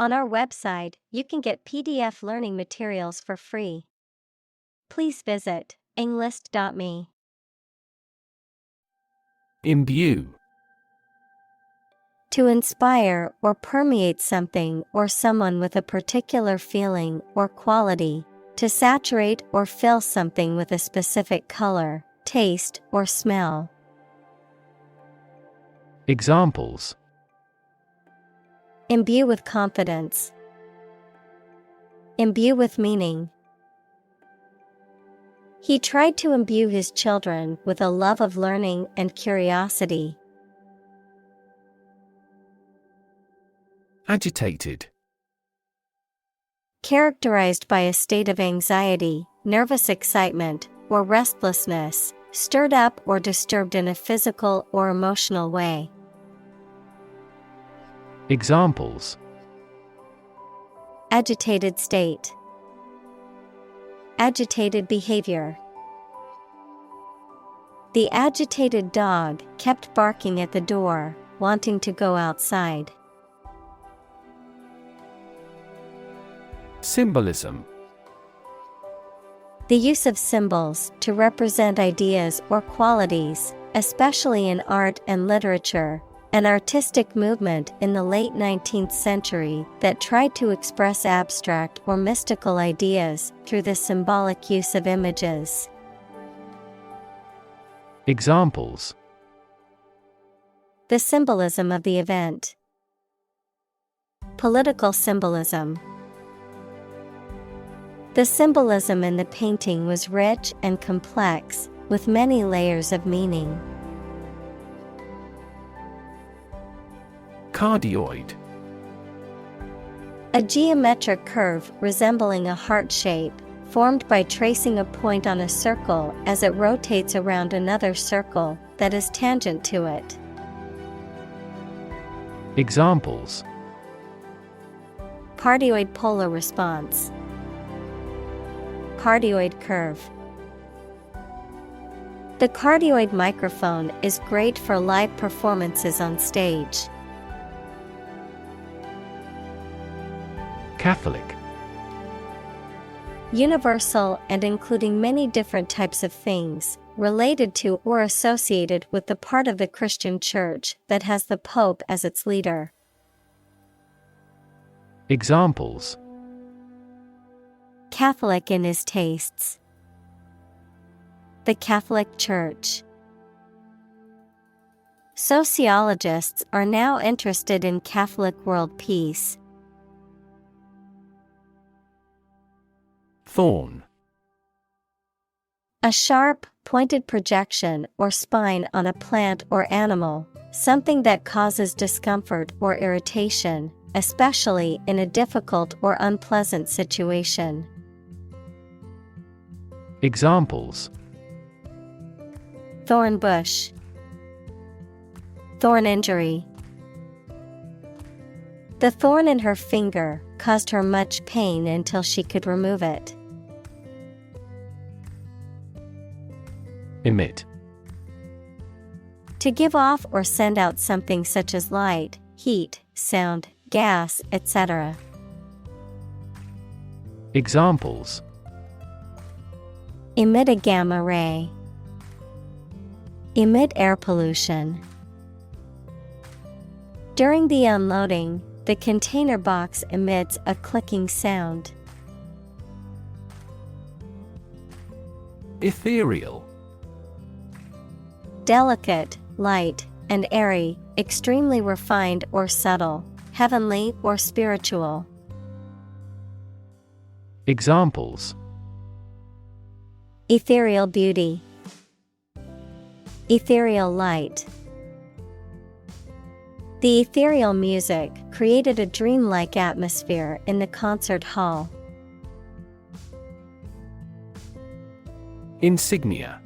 On our website, you can get PDF learning materials for free. Please visit englist.me. Imbue. To inspire or permeate something or someone with a particular feeling or quality, to saturate or fill something with a specific color, taste, or smell. Examples: Imbue with confidence. Imbue with meaning. He tried to imbue his children with a love of learning and curiosity. Agitated. Characterized by a state of anxiety, nervous excitement, or restlessness, stirred up or disturbed in a physical or emotional way. Examples: Agitated state. Agitated behavior. The agitated dog kept barking at the door, wanting to go outside. Symbolism. The use of symbols to represent ideas or qualities, especially in art and literature, an artistic movement in the late 19th century that tried to express abstract or mystical ideas through the symbolic use of images. Examples: The symbolism of the event. Political symbolism. The symbolism in the painting was rich and complex, with many layers of meaning. Cardioid. A geometric curve resembling a heart shape, formed by tracing a point on a circle as it rotates around another circle that is tangent to it. Examples: Cardioid polar response. Cardioid curve. The cardioid microphone is great for live performances on stage. Catholic. Universal and including many different types of things, related to or associated with the part of the Christian Church that has the Pope as its leader. Examples: Catholic in his tastes. The Catholic Church. Sociologists are now interested in Catholic world peace. Thorn. A sharp, pointed projection or spine on a plant or animal, something that causes discomfort or irritation, especially in a difficult or unpleasant situation. Examples: Thorn bush. Thorn injury. The thorn in her finger caused her much pain until she could remove it. Emit. To give off or send out something such as light, heat, sound, gas, etc. Examples: Emit a gamma ray. Emit air pollution. During the unloading, the container box emits a clicking sound. Ethereal. Delicate, light, and airy, extremely refined or subtle, heavenly or spiritual. Examples: Ethereal beauty. Ethereal light. The ethereal music created a dreamlike atmosphere in the concert hall. Insignia.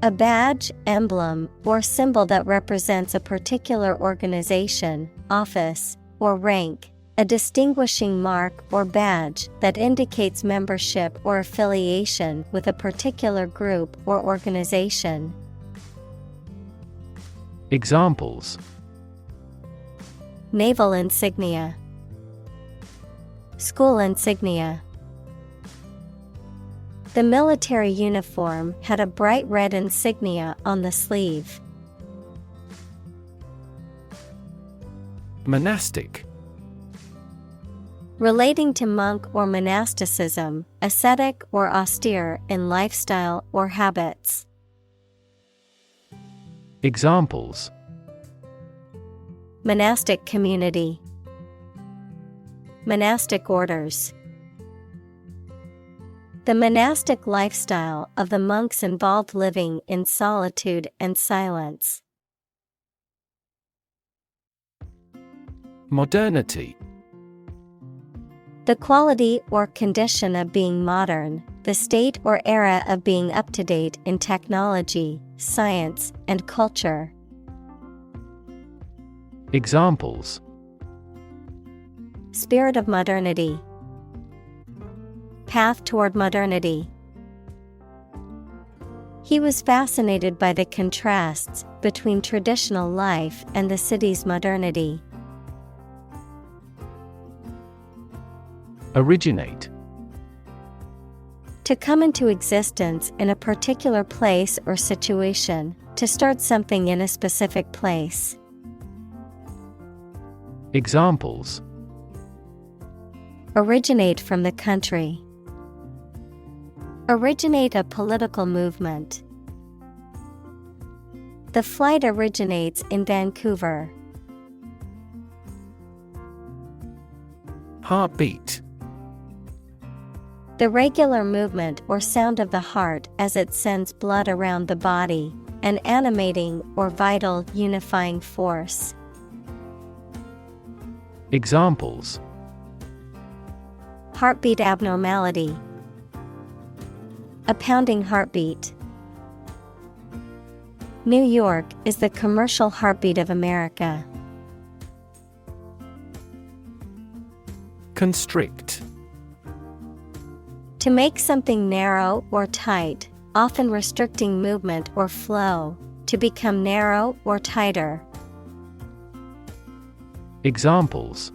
A badge, emblem, or symbol that represents a particular organization, office, or rank, a distinguishing mark or badge that indicates membership or affiliation with a particular group or organization. Examples: naval insignia, school insignia. The military uniform had a bright red insignia on the sleeve. Monastic. Relating to monk or monasticism, ascetic or austere in lifestyle or habits. Examples: monastic community, monastic orders. The monastic lifestyle of the monks involved living in solitude and silence. Modernity. The quality or condition of being modern, the state or era of being up to date in technology, science, and culture. Examples: spirit of modernity, path toward modernity. He was fascinated by the contrasts between traditional life and the city's modernity. Originate. To come into existence in a particular place or situation, to start something in a specific place. Examples: originate from the country, originate a political movement. The flight originates in Vancouver. Heartbeat. The regular movement or sound of the heart as it sends blood around the body, an animating or vital unifying force. Examples: heartbeat abnormality, a pounding heartbeat. New York is the commercial heartbeat of America. Constrict. To make something narrow or tight, often restricting movement or flow, to become narrow or tighter. Examples: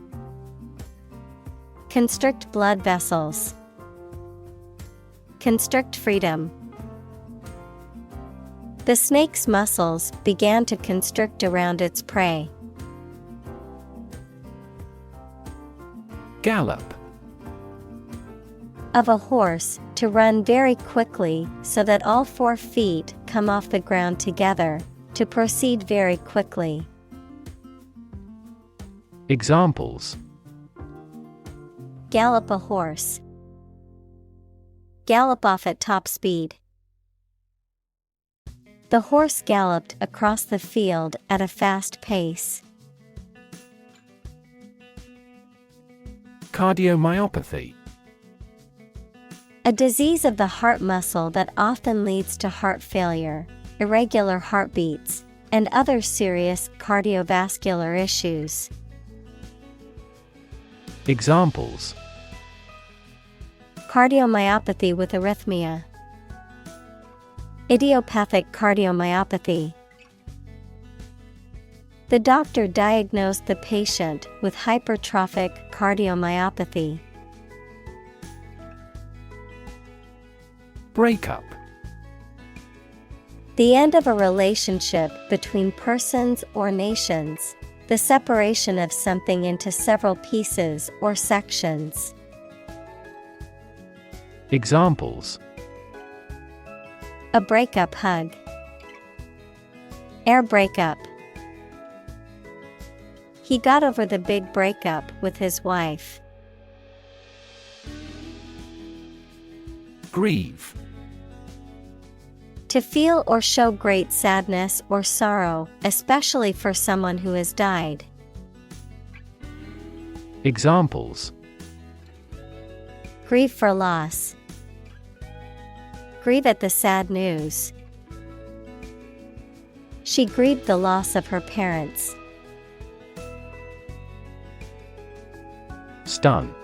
constrict blood vessels, constrict freedom. The snake's muscles began to constrict around its prey. Gallop. Of a horse, to run very quickly so that all 4 feet come off the ground together, to proceed very quickly. Examples: gallop a horse, gallop off at top speed. The horse galloped across the field at a fast pace. Cardiomyopathy. A disease of the heart muscle that often leads to heart failure, irregular heartbeats, and other serious cardiovascular issues. Examples: cardiomyopathy with arrhythmia, idiopathic cardiomyopathy. The doctor diagnosed the patient with hypertrophic cardiomyopathy. Breakup. The end of a relationship between persons or nations, the separation of something into several pieces or sections. Examples: a breakup hug, air breakup. He got over the big breakup with his wife. Grieve. To feel or show great sadness or sorrow, especially for someone who has died. Examples: grieve for loss, grieve at the sad news. She grieved the loss of her parents. Stun.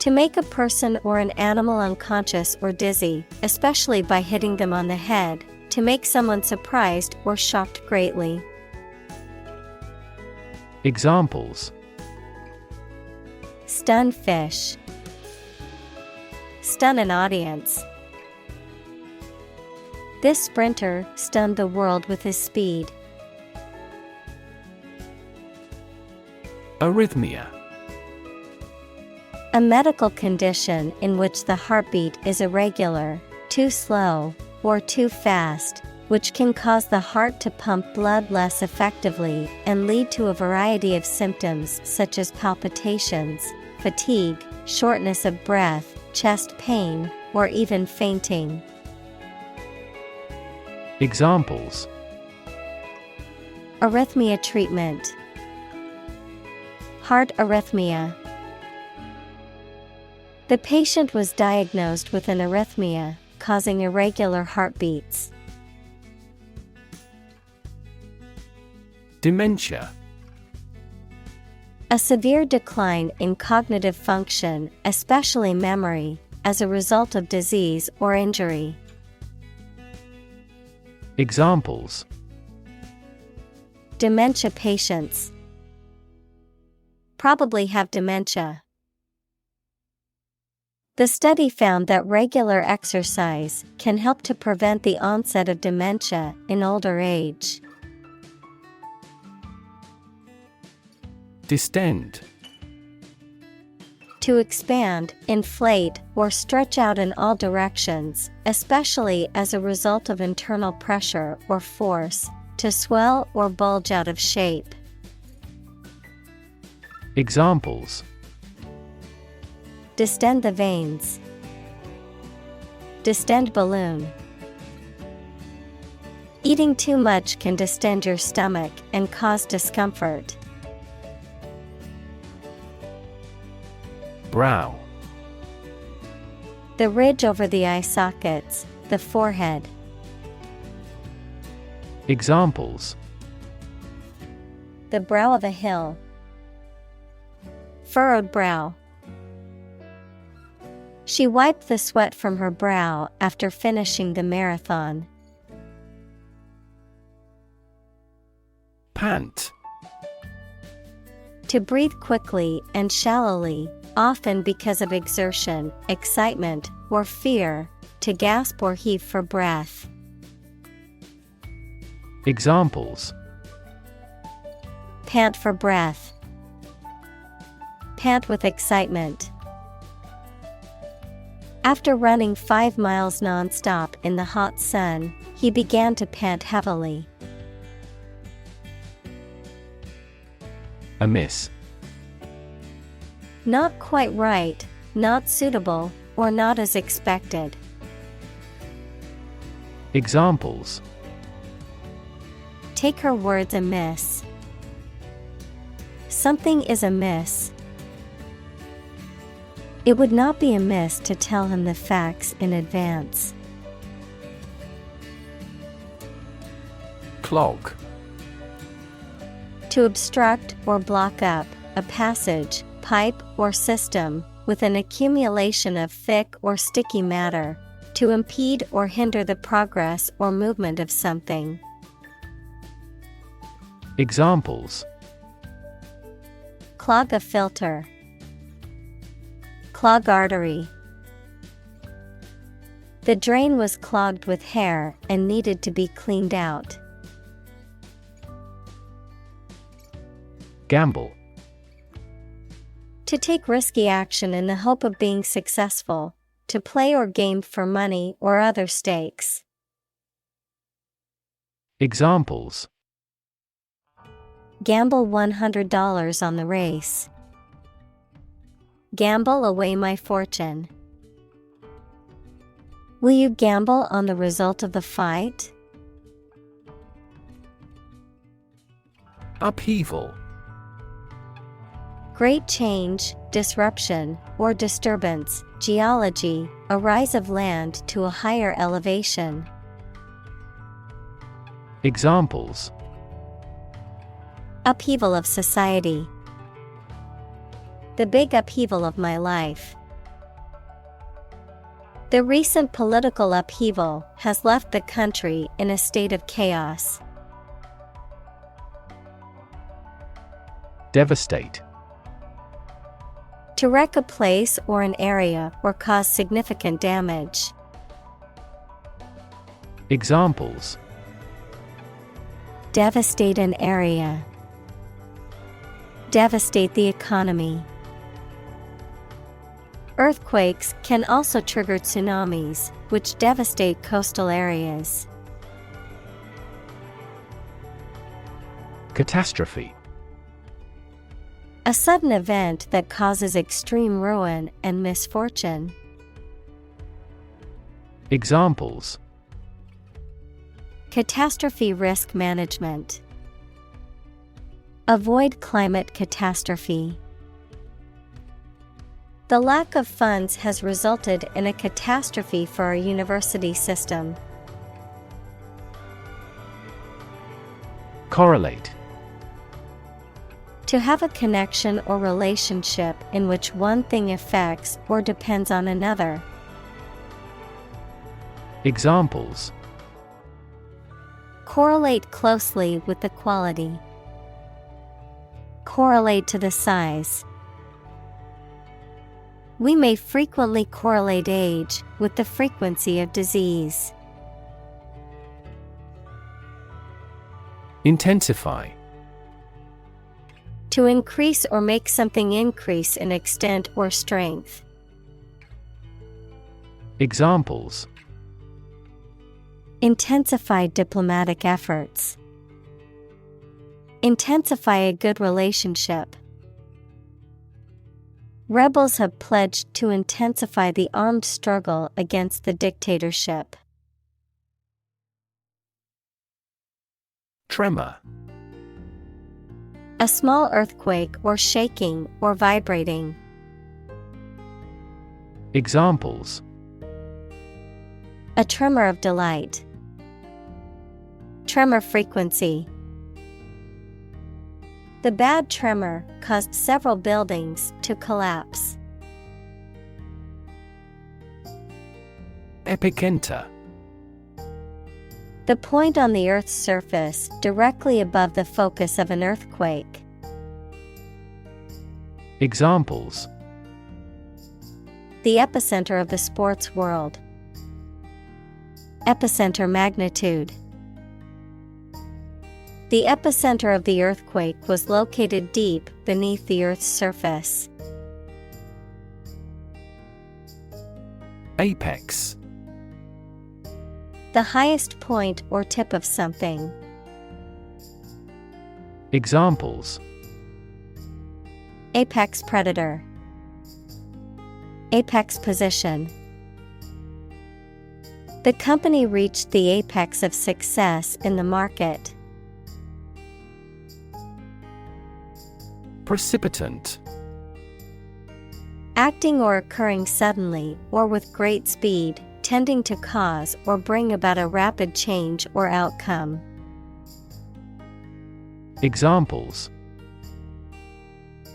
To make a person or an animal unconscious or dizzy, especially by hitting them on the head, to make someone surprised or shocked greatly. Examples: Stun fish. Stun an audience. This sprinter stunned the world with his speed. Arrhythmia. A medical condition in which the heartbeat is irregular, too slow, or too fast, which can cause the heart to pump blood less effectively and lead to a variety of symptoms such as palpitations, fatigue, shortness of breath, chest pain, or even fainting. Examples: Arrhythmia treatment. Heart arrhythmia. The patient was diagnosed with an arrhythmia, causing irregular heartbeats. Dementia. A severe decline in cognitive function, especially memory, as a result of disease or injury. Examples: Dementia patients probably have dementia. The study found that regular exercise can help to prevent the onset of dementia in older age. Distend. To expand, inflate, or stretch out in all directions, especially as a result of internal pressure or force, to swell or bulge out of shape. Examples: Distend the veins. Distend balloon. Eating too much can distend your stomach and cause discomfort. Brow. The ridge over the eye sockets, the forehead. Examples: The brow of a hill. Furrowed brow. She wiped the sweat from her brow after finishing the marathon. Pant. To breathe quickly and shallowly, often because of exertion, excitement, or fear, to gasp or heave for breath. Examples: Pant for breath. Pant with excitement. After running 5 miles nonstop in the hot sun, he began to pant heavily. Amiss. Not quite right, not suitable, or not as expected. Examples: Take her words amiss. Something is amiss. It would not be amiss to tell him the facts in advance. Clog. To obstruct or block up a passage, pipe, or system with an accumulation of thick or sticky matter, to impede or hinder the progress or movement of something. Examples: Clog a filter. Clog artery. The drain was clogged with hair and needed to be cleaned out. Gamble. To take risky action in the hope of being successful, to play or game for money or other stakes. Examples: Gamble $100 on the race. Gamble away my fortune. Will you gamble on the result of the fight? Upheaval. Great change, disruption, or disturbance, geology, a rise of land to a higher elevation. Examples: Upheaval of society. The big upheaval of my life. The recent political upheaval has left the country in a state of chaos. Devastate. To wreck a place or an area or cause significant damage. Examples: Devastate an area. Devastate the economy. Earthquakes can also trigger tsunamis, which devastate coastal areas. Catastrophe. A sudden event that causes extreme ruin and misfortune. Examples: Catastrophe risk management. Avoid climate catastrophe. The lack of funds has resulted in a catastrophe for our university system. Correlate. To have a connection or relationship in which one thing affects or depends on another. Examples: Correlate closely with the quality. Correlate to the size. We may frequently correlate age with the frequency of disease. Intensify. To increase or make something increase in extent or strength. Examples: Intensify diplomatic efforts. Intensify a good relationship. Rebels have pledged to intensify the armed struggle against the dictatorship. Tremor. A small earthquake or shaking or vibrating. Examples: A tremor of delight. Tremor frequency. The bad tremor caused several buildings to collapse. Epicenter. The point on the Earth's surface directly above the focus of an earthquake. Examples: The epicenter of the sports world. Epicenter magnitude. The epicenter of the earthquake was located deep beneath the Earth's surface. Apex. The highest point or tip of something. Examples: Apex predator. Apex position. The company reached the apex of success in the market. Precipitant. Acting or occurring suddenly or with great speed, tending to cause or bring about a rapid change or outcome. Examples: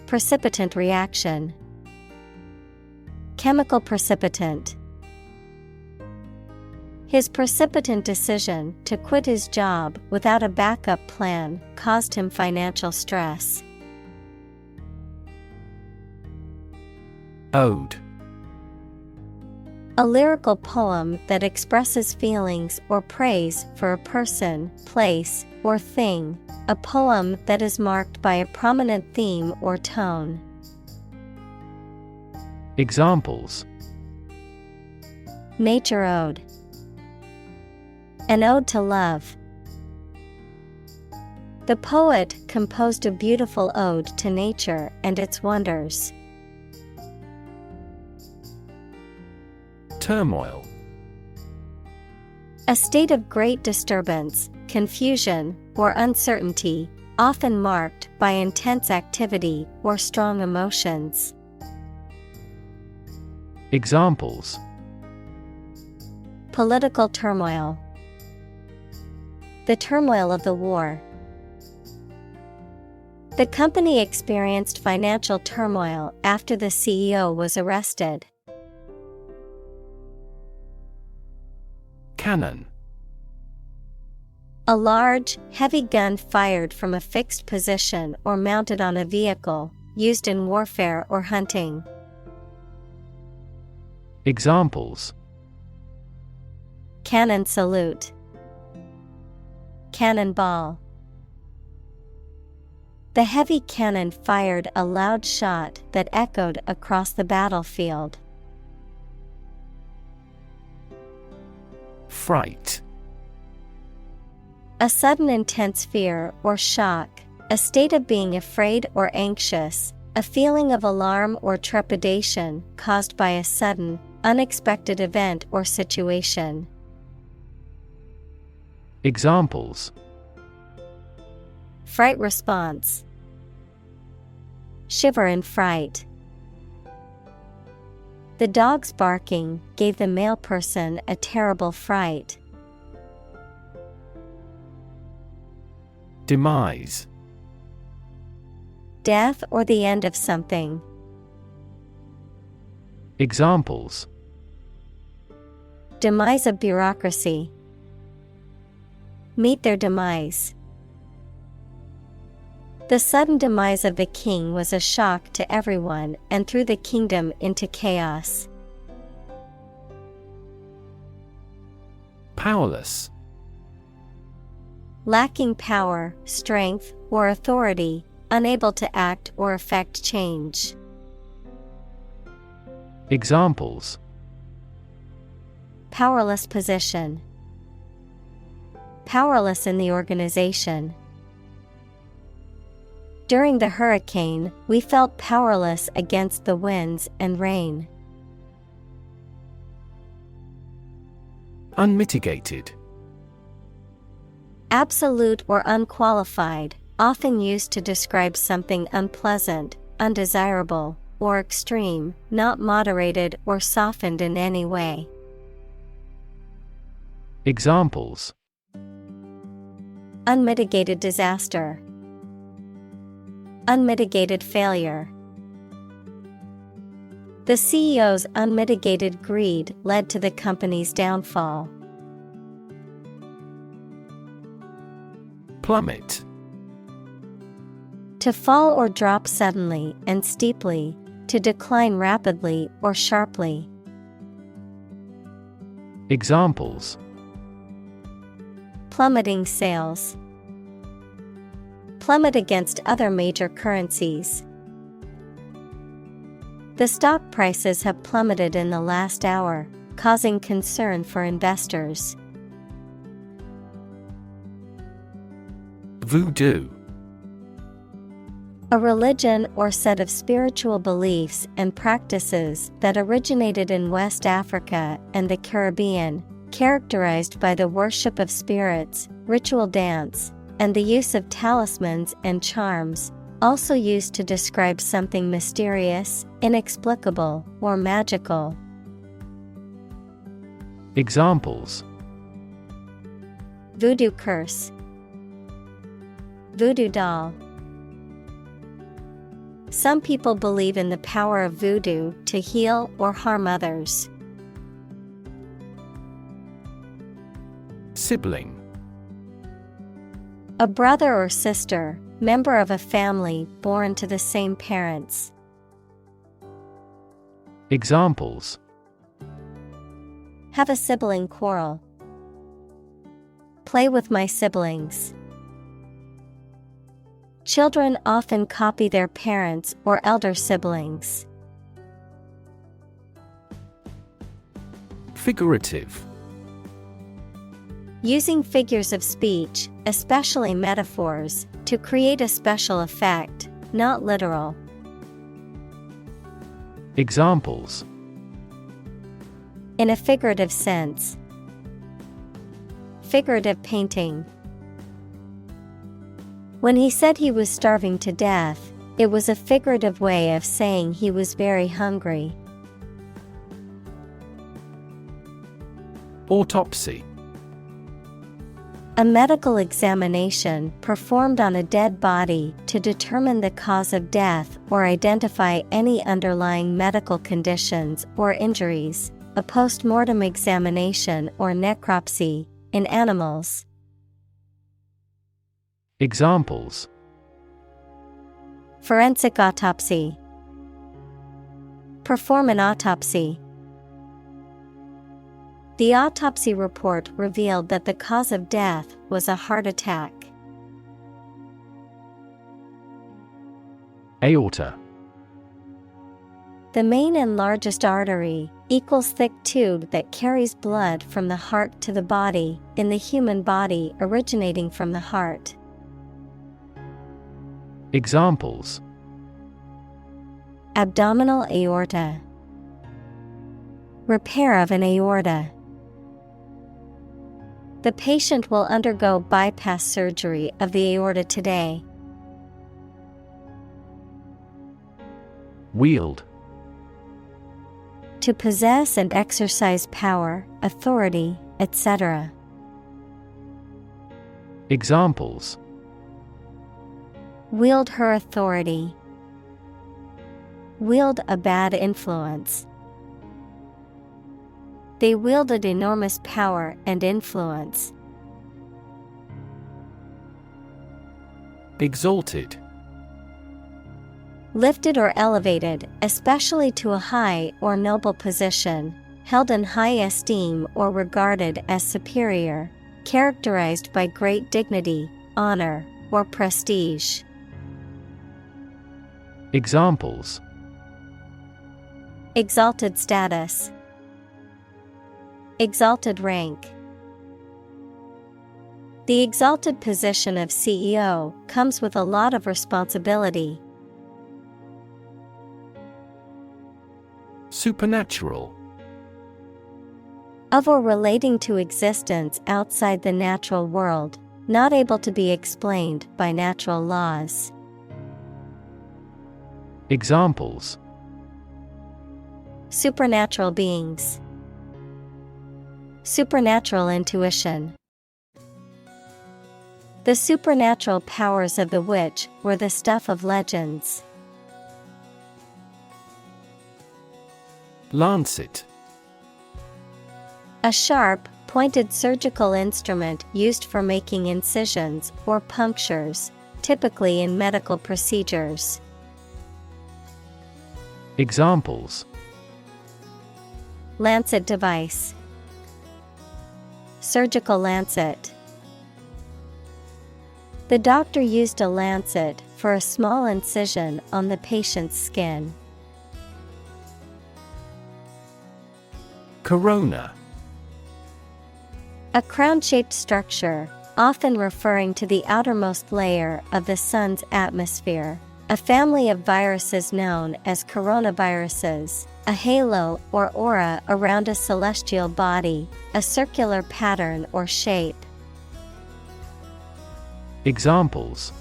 Precipitant reaction. Chemical precipitant. His precipitant decision to quit his job without a backup plan caused him financial stress. Ode. A lyrical poem that expresses feelings or praise for a person, place, or thing. A poem that is marked by a prominent theme or tone. Examples: Nature ode. An ode to love. The poet composed a beautiful ode to nature and its wonders. Turmoil. A state of great disturbance, confusion, or uncertainty, often marked by intense activity or strong emotions. Examples: Political turmoil. The turmoil of the war. The company experienced financial turmoil after the CEO was arrested. Canon. A large, heavy gun fired from a fixed position or mounted on a vehicle, used in warfare or hunting. Examples: Cannon salute. Cannonball. The heavy cannon fired a loud shot that echoed across the battlefield. Fright. A sudden intense fear or shock, a state of being afraid or anxious, a feeling of alarm or trepidation caused by a sudden, unexpected event or situation. Examples: Fright response. Shiver in fright. The dog's barking gave the male person a terrible fright. Demise. Death or the end of something. Examples: Demise of bureaucracy. Meet their demise. The sudden demise of the king was a shock to everyone and threw the kingdom into chaos. Powerless. Lacking power, strength, or authority, unable to act or effect change. Examples: Powerless position. Powerless in the organization. During the hurricane, we felt powerless against the winds and rain. Unmitigated. Absolute or unqualified, often used to describe something unpleasant, undesirable, or extreme, not moderated or softened in any way. Examples: Unmitigated disaster. Unmitigated failure. The CEO's unmitigated greed led to the company's downfall. Plummet. To fall or drop suddenly and steeply, to decline rapidly or sharply. Examples: Plummeting sales. Plummet against other major currencies. The stock prices have plummeted in the last hour, causing concern for investors. Voodoo. A religion or set of spiritual beliefs and practices that originated in West Africa and the Caribbean, characterized by the worship of spirits, ritual dance, and the use of talismans and charms, also used to describe something mysterious, inexplicable, or magical. Examples: Voodoo curse. Voodoo doll. Some people believe in the power of voodoo to heal or harm others. Sibling. A brother or sister, member of a family born to the same parents. Examples: Have a sibling quarrel. Play with my siblings. Children often copy their parents or elder siblings. Figurative. Using figures of speech, especially metaphors, to create a special effect, not literal. Examples: In a figurative sense. Figurative painting. When he said he was starving to death, it was a figurative way of saying he was very hungry. Autopsy. A medical examination performed on a dead body to determine the cause of death or identify any underlying medical conditions or injuries, a post-mortem examination or necropsy, in animals. Examples: forensic autopsy, perform an autopsy. The autopsy report revealed that the cause of death was a heart attack. Aorta. The main and largest artery, equals thick tube that carries blood from the heart to the body, in the human body originating from the heart. Examples: abdominal aorta, repair of an aorta. The patient will undergo bypass surgery of the aorta today. Wield. To possess and exercise power, authority, etc. Examples: wield her authority, wield a bad influence. They wielded enormous power and influence. Exalted. Lifted or elevated, especially to a high or noble position, held in high esteem or regarded as superior, characterized by great dignity, honor, or prestige. Examples: exalted status, exalted rank. The exalted position of CEO comes with a lot of responsibility. Supernatural. Of or relating to existence outside the natural world, not able to be explained by natural laws. Examples: supernatural beings, supernatural intuition. The supernatural powers of the witch were the stuff of legends. Lancet. A sharp, pointed surgical instrument used for making incisions or punctures, typically in medical procedures. Examples: lancet device, surgical lancet. The doctor used a lancet for a small incision on the patient's skin. Corona. A crown-shaped structure, often referring to the outermost layer of the sun's atmosphere. A family of viruses known as coronaviruses, a halo or aura around a celestial body, a circular pattern or shape. Examples: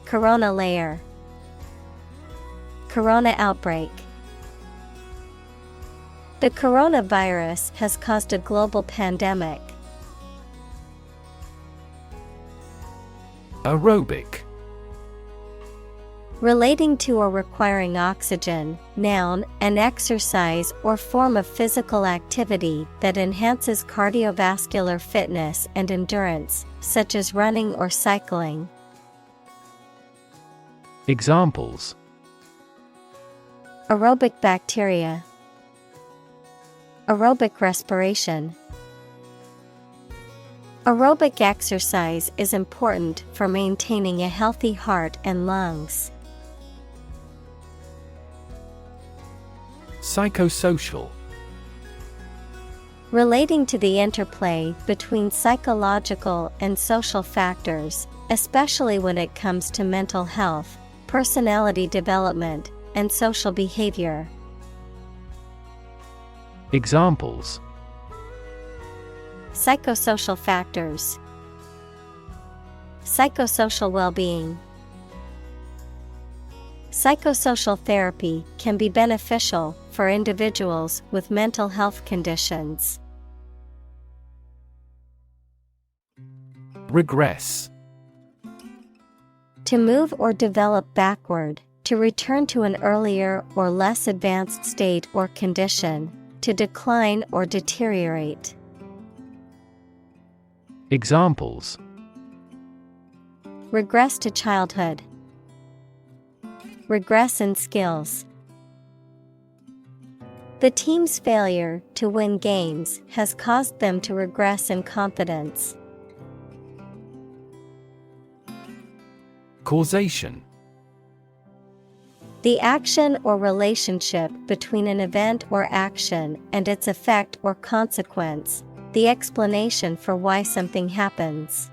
corona layer, corona outbreak. The coronavirus has caused a global pandemic. Aerobic. Relating to or requiring oxygen, noun, an exercise or form of physical activity that enhances cardiovascular fitness and endurance, such as running or cycling. Examples: aerobic bacteria, aerobic respiration. Aerobic exercise is important for maintaining a healthy heart and lungs. Psychosocial. Relating to the interplay between psychological and social factors, especially when it comes to mental health, personality development, and social behavior. Examples: psychosocial factors, psychosocial well-being. Psychosocial therapy can be beneficial for individuals with mental health conditions. Regress. To move or develop backward, to return to an earlier or less advanced state or condition, to decline or deteriorate. Examples: Regress to childhood. Regress in skills. The team's failure to win games has caused them to regress in confidence. Causation. The action or relationship between an event or action and its effect or consequence, the explanation for why something happens.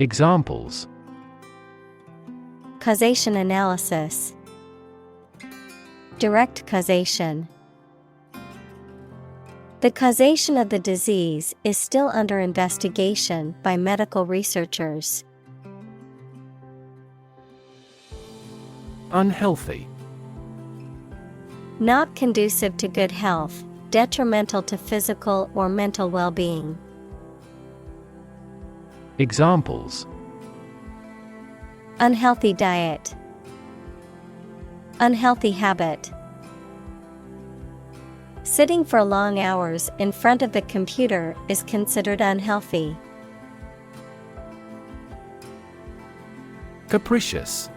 Examples: Causation analysis. Direct causation. The causation of the disease is still under investigation by medical researchers. Unhealthy. Not conducive to good health, detrimental to physical or mental well-being. Examples: Unhealthy diet. Unhealthy habit. Sitting for long hours in front of the computer is considered unhealthy. Capricious.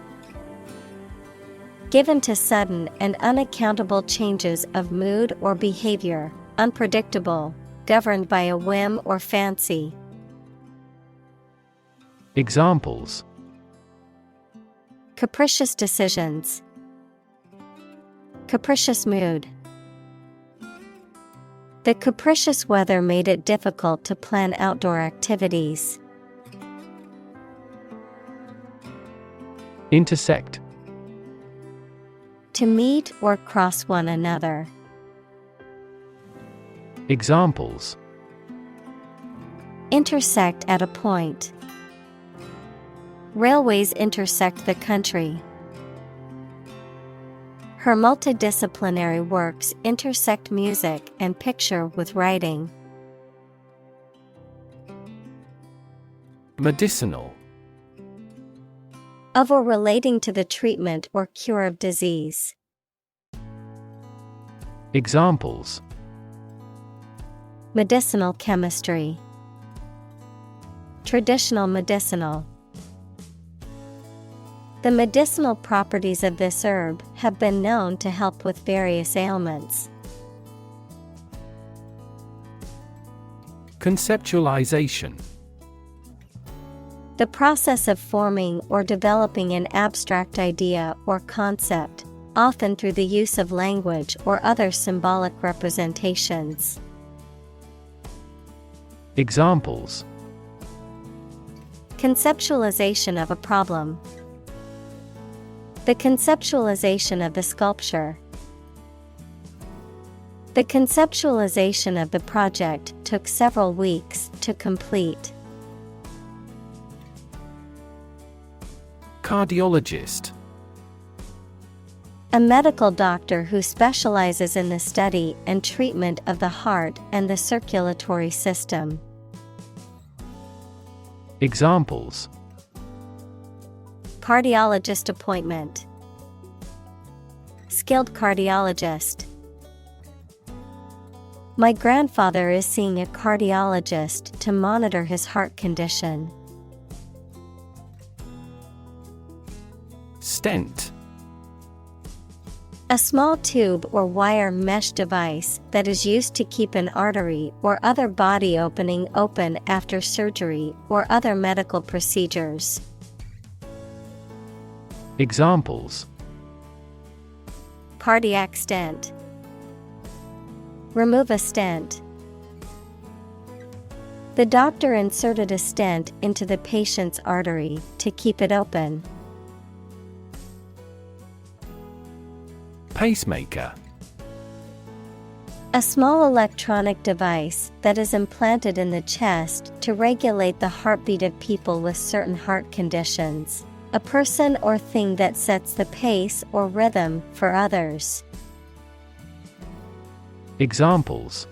Given to sudden and unaccountable changes of mood or behavior, unpredictable, governed by a whim or fancy. Examples: Capricious decisions. Capricious mood. The capricious weather made it difficult to plan outdoor activities. Intersect. To meet or cross one another. Examples: Intersect at a point. Railways intersect the country. Her multidisciplinary works intersect music and picture with writing. Medicinal. Of or relating to the treatment or cure of disease. Examples: Medicinal chemistry. Traditional medicinal. The medicinal properties of this herb have been known to help with various ailments. Conceptualization. The process of forming or developing an abstract idea or concept, often through the use of language or other symbolic representations. Examples: Conceptualization of a problem. The conceptualization of the sculpture. The conceptualization of the project took several weeks to complete. Cardiologist. A medical doctor who specializes in the study and treatment of the heart and the circulatory system. Examples: Cardiologist appointment. Skilled cardiologist. My grandfather is seeing a cardiologist to monitor his heart condition. Stent. A small tube or wire mesh device that is used to keep an artery or other body opening open after surgery or other medical procedures. Examples: Cardiac stent. Remove a stent. The doctor inserted a stent into the patient's artery to keep it open. Pacemaker. A small electronic device that is implanted in the chest to regulate the heartbeat of people with certain heart conditions. A person or thing that sets the pace or rhythm for others. Examples: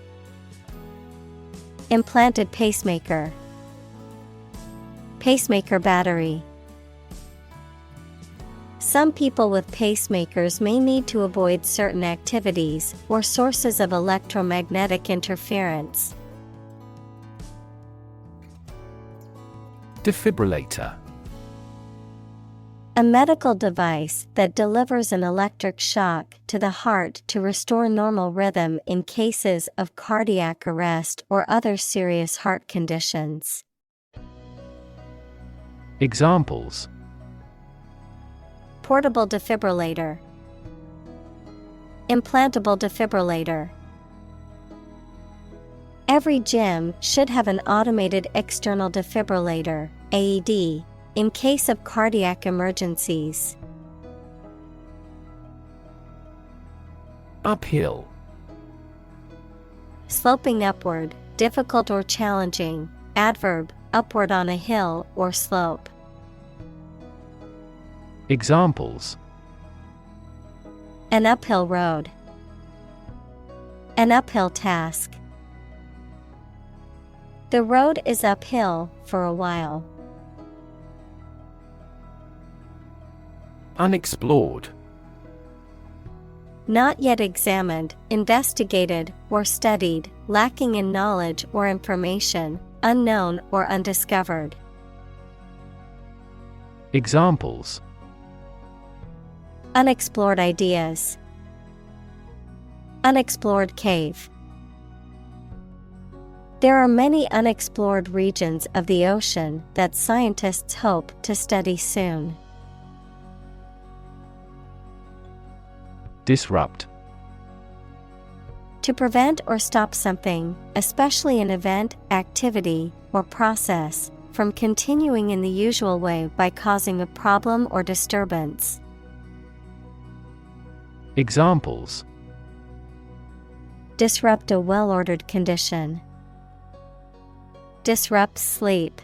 Implanted pacemaker. Pacemaker battery. Some people with pacemakers may need to avoid certain activities or sources of electromagnetic interference. Defibrillator. A medical device that delivers an electric shock to the heart to restore normal rhythm in cases of cardiac arrest or other serious heart conditions. Examples: Portable defibrillator. Implantable defibrillator. Every gym should have an automated external defibrillator, AED, in case of cardiac emergencies. Uphill. Sloping upward, difficult or challenging. Adverb, upward on a hill or slope. Examples: An uphill road. An uphill task. The road is uphill for a while. Unexplored. Not yet examined, investigated, or studied, lacking in knowledge or information, unknown or undiscovered. Examples: Unexplored ideas. Unexplored cave. There are many unexplored regions of the ocean that scientists hope to study soon. Disrupt. To prevent or stop something, especially an event, activity, or process, from continuing in the usual way by causing a problem or disturbance. Examples: Disrupt a well-ordered condition. Disrupt sleep.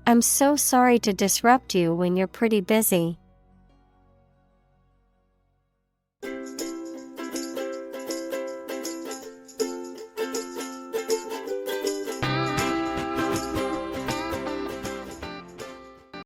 I'm so sorry to disrupt you when you're pretty busy.